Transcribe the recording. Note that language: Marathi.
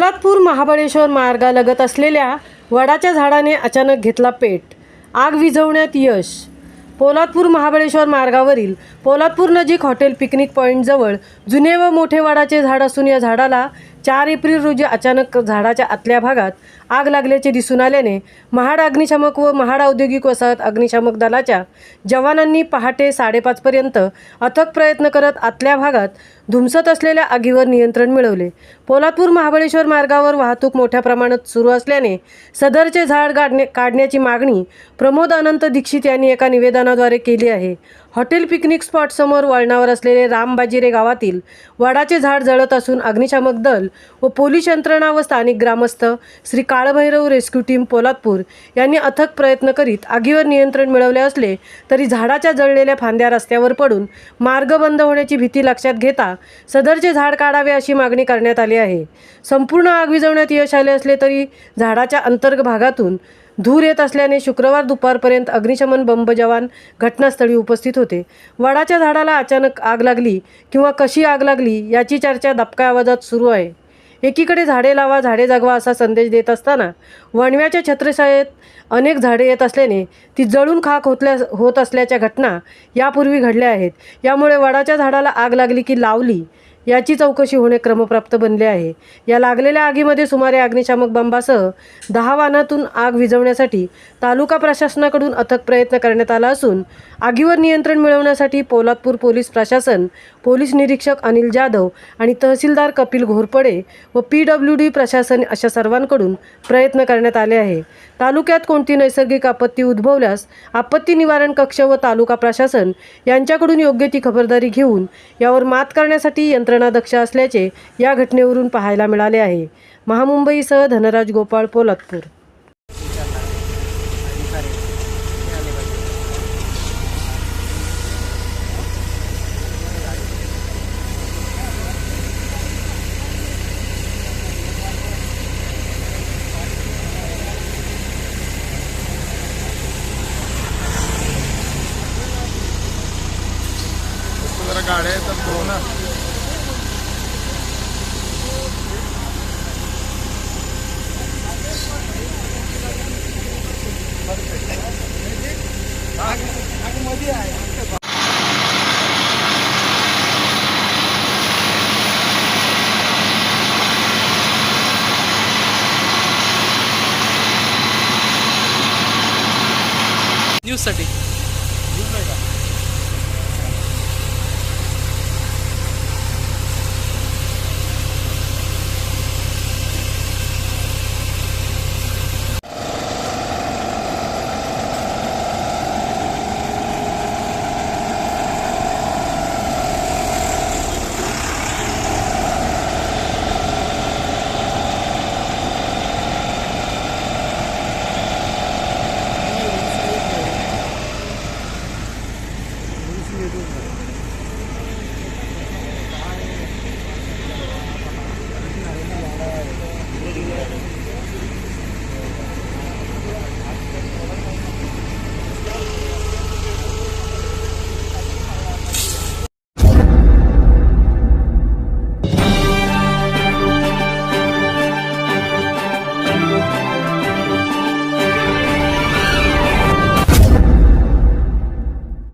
पोलादपूर महाबळेश्वर मार्गालगत असलेल्या वडाच्या झाडाने अचानक घेतला पेट. आग विझवण्यात यश. पोलादपूर महाबळेश्वर मार्गावरील पोलादपूर नजीक हॉटेल पिकनिक पॉईंटजवळ जुने व मोठे वडाचे झाड असून या झाडाला 4 एप्रिल रोजी अचानक झाडाच्या आतल्या भागात आग लागल्याचे दिसून आल्याने महाड अग्निशामक व महाड औद्योगिक वसाहत अग्निशामक दलाच्या जवानांनी पहाटे 5:30 पर्यंत अथक प्रयत्न करत आतल्या भागात धुमसत असलेल्या आगीवर नियंत्रण मिळवले. पोलादपूर महाबळेश्वर मार्गावर वाहतूक मोठ्या प्रमाणात सुरू असल्याने सदरचे झाड काढण्याची मागणी प्रमोद अनंत दीक्षित यांनी एका निवेदनाद्वारे केली आहे. हॉटेल पिकनिक स्पॉट समोर वळणावर असलेले रामबाजिरे गावातील वडाचे झाड जळत असून अग्निशामक दल व पोलीस यंत्रणा व स्थानिक ग्रामस्थ श्री काळभैरव रेस्क्यू टीम पोलादपूर यांनी अथक प्रयत्न करीत आगीवर नियंत्रण मिळवले असले तरी झाडाच्या जळलेल्या फांद्या रस्त्यावर पडून मार्ग बंद होण्याची भीती लक्षात घेता सदरचे झाड काढावे अशी मागणी करण्यात आली आहे. संपूर्ण आग विझवण्यात यश आले असले तरी झाडाच्या अंतर्भागातून धूर येत असल्याने शुक्रवार दुपारपर्यंत अग्निशमन बंब जवान घटनास्थळी उपस्थित होते. वडाच्या झाडाला अचानक आग लागली किंवा कशी आग लागली याची चर्चा दबक्या आवाजात सुरू आहे. एकीकडे झाडे लावा झाडे जगवा असा संदेश देत असताना वणव्याच्या छत्रछायेत अनेक झाडे येत असल्याने ती जळून खाक होत असल्याच्या घटना यापूर्वी घडल्या आहेत. यामुळे वडाच्या झाडाला आग लागली की लावली याची चौकशी होणे क्रमप्राप्त बनले आहे. या लागलेल्या आगीमध्ये सुमारे अग्निशामक बंबासह 10 वाहनातून आग विझवण्यासाठी तालुका प्रशासनाकडून अथक प्रयत्न करण्यात आला असून आगीवर नियंत्रण मिळवण्यासाठी पोलादपूर पोलीस प्रशासन, पोलीस निरीक्षक अनिल जाधव आणि तहसीलदार कपिल घोरपडे व PWD प्रशासन अशा सर्वांकडून प्रयत्न करण्यात आले आहे. तालुक्यात कोणती नैसर्गिक आपत्ती उद्भवल्यास आपत्ती निवारण कक्ष व तालुका प्रशासन यांच्याकडून योग्य ती खबरदारी घेऊन यावर मात करण्यासाठी यंत्रणा दक्ष असल्याचे या घटनेवरून पाहायला मिळाले आहे. महामुंबईसह धनराज गोपाळ, पोलादपूर. गाड्या येतात हो ना. न्यूजसाठी